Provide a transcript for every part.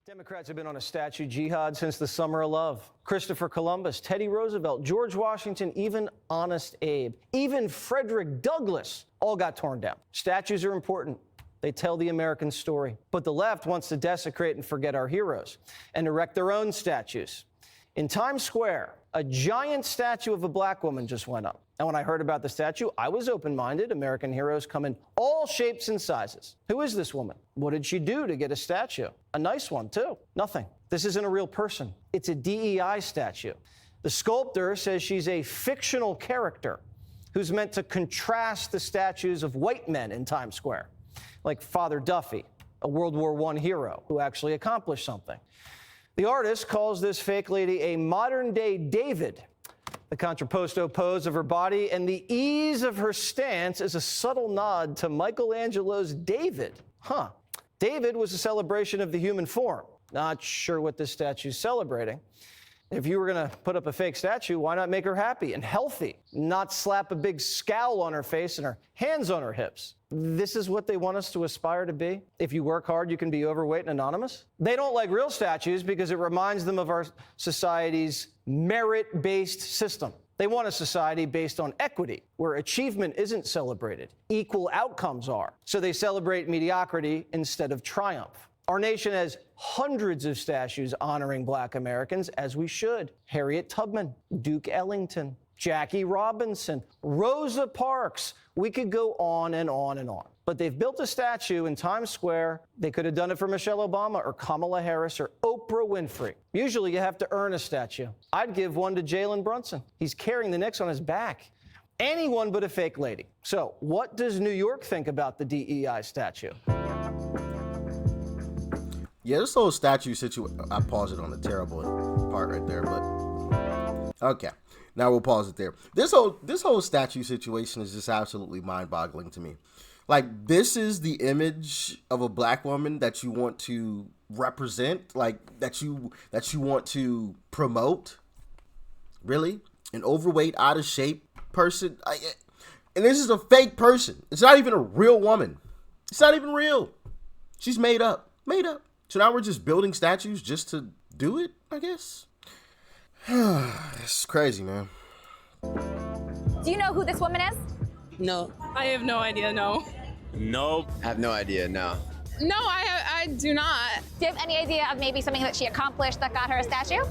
Democrats have been on a statue jihad since the summer of love. Christopher Columbus, Teddy Roosevelt, George Washington, even Honest Abe, even Frederick Douglass all got torn down. Statues are important. They tell the American story. But the left wants to desecrate and forget our heroes and erect their own statues. In Times Square, a giant statue of a black woman just went up. And when I heard about the statue, I was open-minded. American heroes come in all shapes and sizes. Who is this woman? What did she do to get a statue? A nice one, too. Nothing. This isn't a real person. It's a DEI statue. The sculptor says she's a fictional character who's meant to contrast the statues of white men in Times Square, like Father Duffy, a World War I hero who actually accomplished something. The artist calls this fake lady a modern-day David. The contrapposto pose of her body and the ease of her stance is a subtle nod to Michelangelo's David. David was a celebration of the human form. Not sure what this statue's celebrating. If you were going to put up a fake statue, why not make her happy and healthy, not slap a big scowl on her face and her hands on her hips? This is what they want us to aspire to be? If you work hard, you can be overweight and anonymous? They don't like real statues because it reminds them of our society's merit-based system. They want a society based on equity, where achievement isn't celebrated. Equal outcomes are. So they celebrate mediocrity instead of triumph. Our nation has hundreds of statues honoring Black Americans, as we should. Harriet Tubman, Duke Ellington, Jackie Robinson, Rosa Parks. We could go on and on and on. But they've built a statue in Times Square. They could have done it for Michelle Obama or Kamala Harris or Oprah Winfrey. Usually you have to earn a statue. I'd give one to Jalen Brunson. He's carrying the Knicks on his back. Anyone but a fake lady. So what does New York think about the DEI statue? Yeah, this whole statue situation, I paused it on the terrible part right there, but okay. Now we'll pause it there. This whole statue situation is just absolutely mind-boggling to me. Like, this is the image of a black woman that you want to represent, like that you want to promote. Really? An overweight, out of shape person? And this is a fake person. It's not even a real woman. It's not even real. She's made up. Made up. So now we're just building statues just to do it, I guess? It's crazy, man. Do you know who this woman is? No. I have no idea, no. Nope. I have no idea, no. No, I do not. Do you have any idea of maybe something that she accomplished that got her a statue?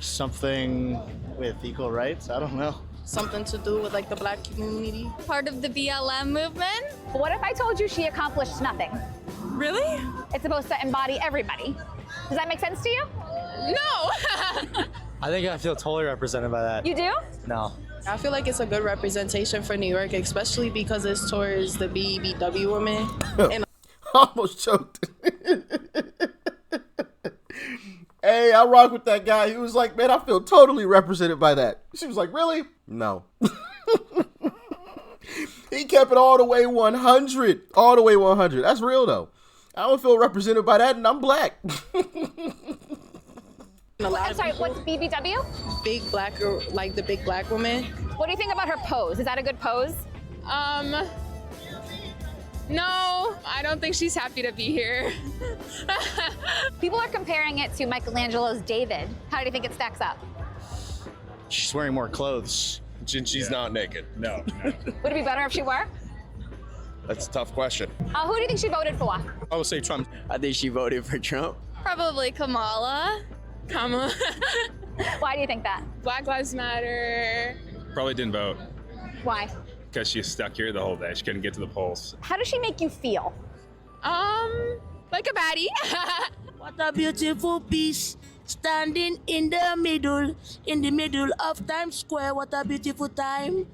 Something with equal rights? I don't know. Something to do with like the black community. Part of the BLM movement? What if I told you she accomplished nothing? Really? It's supposed to embody everybody. Does that make sense to you? No. I think I feel totally represented by that. You do? No. I feel like it's a good representation for New York, especially because it's towards the BBW women. And Almost choked. Hey, I rock with that guy. He was like, man, I feel totally represented by that. She was like, really? No. He kept it all the way 100. All the way 100. That's real, though. I don't feel represented by that, and I'm black. I'm sorry, what's BBW? big black, like the big black woman. What do you think about her pose? Is that a good pose? No, I don't think she's happy to be here. People are comparing it to Michelangelo's David. How do you think it stacks up? She's wearing more clothes. She's not naked. No. Would it be better if she were? That's a tough question. Who do you think she voted for? I would say Trump. I think she voted for Trump. Probably Kamala. Why do you think that? Black Lives Matter. Probably didn't vote Why? because she's stuck here the whole day. She couldn't get to the polls. How does she make you feel? Like a baddie. What a beautiful piece, standing in the middle of Times Square. What a beautiful time.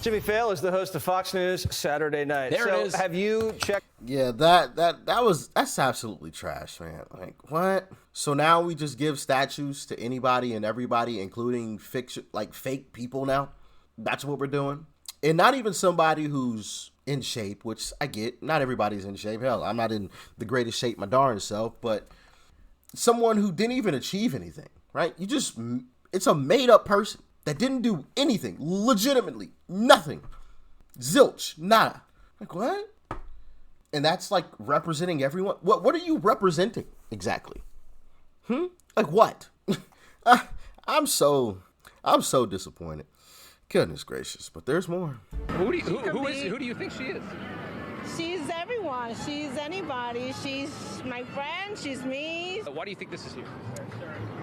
Jimmy Fail is the host of Fox News Saturday Night. There it is. Have you checked? Yeah, that's absolutely trash, man. Like, what? So now we just give statues to anybody and everybody, including fiction, like fake people now? That's what we're doing? And not even somebody who's in shape, which I get. Not everybody's in shape. Hell, I'm not in the greatest shape my darn self, but someone who didn't even achieve anything, right? It's a made up person that didn't do anything, legitimately, nothing. Zilch, nada. Like, what? And that's like representing everyone? What are you representing? Exactly. Like what? I'm so disappointed. Goodness gracious, but there's more. Who do you think she is? She's everyone. She's anybody. She's my friend. She's me. Why do you think this is here?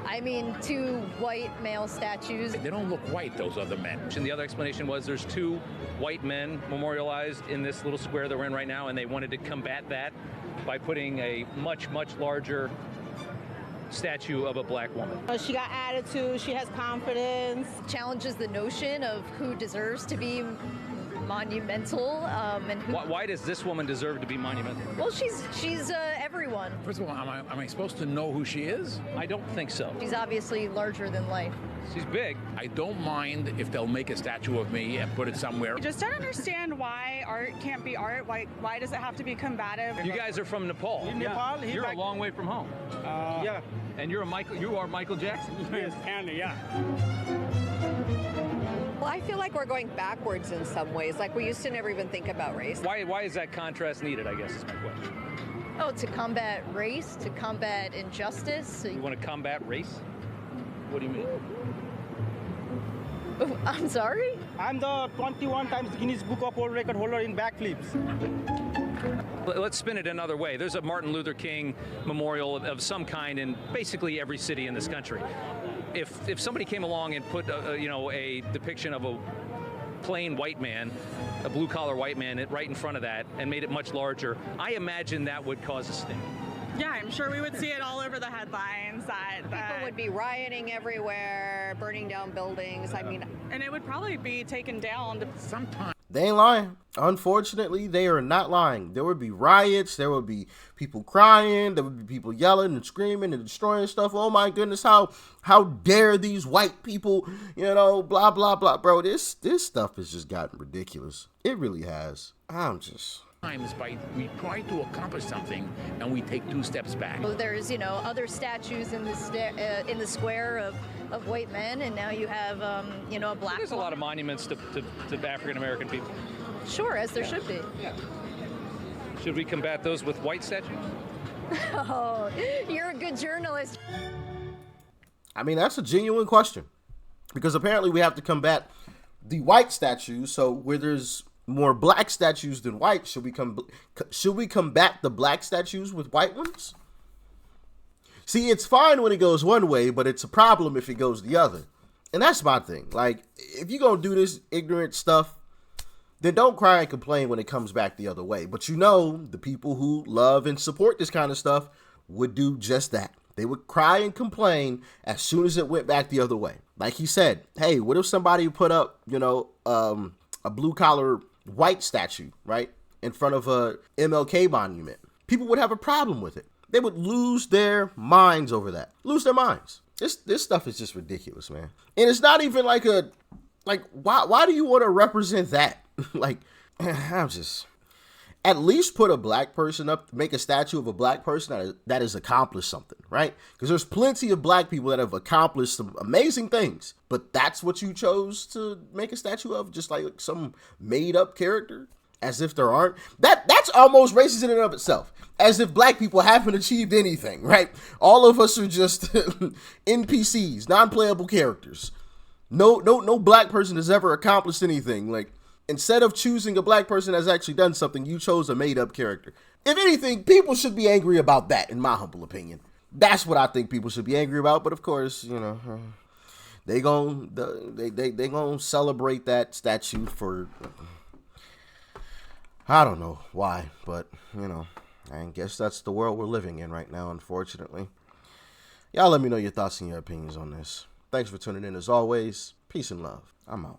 I mean, 2 white male statues. They don't look white, those other men. And the other explanation was there's 2 white men memorialized in this little square that we're in right now, and they wanted to combat that by putting a much, much larger statue of a black woman. She got attitude. She has confidence. Challenges the notion of who deserves to be monumental, and who. Why does this woman deserve to be monumental? Well, she's everyone. First of all, am I supposed to know who she is? I don't think so. She's obviously larger than life. She's big. I don't mind if they'll make a statue of me and put it somewhere. I just don't understand why art can't be art. Why does it have to be combative? You guys are from Nepal. Nepal? You're a long way from home. Yeah. And you are Michael Jackson? Yes, and yeah. Well, I feel like we're going backwards in some ways. Like, we used to never even think about race. Why is that contrast needed, I guess is my question. Oh, to combat race, to combat injustice. You want to combat race? What do you mean? Oh, I'm sorry? I'm the 21 times Guinness Book of World Record holder in backflips. Let's spin it another way. There's a Martin Luther King memorial of some kind in basically every city in this country. If somebody came along and put a depiction of a plain white man, a blue-collar white man, right in front of that and made it much larger, I imagine that would cause a sting. Yeah, I'm sure we would see it all over the headlines. People would be rioting everywhere, burning down buildings. I mean, and it would probably be taken down sometime. They ain't lying. Unfortunately, they are not lying. There would be riots. There would be people crying. There would be people yelling and screaming and destroying stuff. Oh my goodness, how dare these white people, blah, blah, blah. Bro, this stuff has just gotten ridiculous. It really has. We try to accomplish something and we take 2 steps back. well, there's, other statues in the square of white men, and now you have, a black There's a woman. lot of monuments to African-American people. Sure, as there should be. Yeah. Should we combat those with white statues? Oh, you're a good journalist. I mean, that's a genuine question. Because apparently we have to combat the white statues. So where there's more black statues than white, should we combat the black statues with white ones? See, it's fine when it goes one way, but it's a problem if it goes the other. And that's my thing. Like, if you're going to do this ignorant stuff, then don't cry and complain when it comes back the other way. But the people who love and support this kind of stuff would do just that. They would cry and complain as soon as it went back the other way. Like he said, hey, what if somebody put up, a blue-collar white statue, right, in front of a MLK monument? People would have a problem with it. They would lose their minds over that. Lose their minds. This stuff is just ridiculous, man. And it's not even like why do you want to represent that? At least put a black person up, make a statue of a black person that has accomplished something, right? Because there's plenty of black people that have accomplished some amazing things, but that's what you chose to make a statue of, just like some made up character, as if there aren't. That's almost racist in and of itself, as if black people haven't achieved anything, right? All of us are just NPCs, non-playable characters. No black person has ever accomplished anything. Like, instead of choosing a black person that's actually done something, you chose a made-up character. If anything, people should be angry about that, in my humble opinion. That's what I think people should be angry about. But of course, they gonna celebrate that statue for, I don't know why, but I guess that's the world we're living in right now, unfortunately. Y'all let me know your thoughts and your opinions on this. Thanks for tuning in as always. Peace and love. I'm out.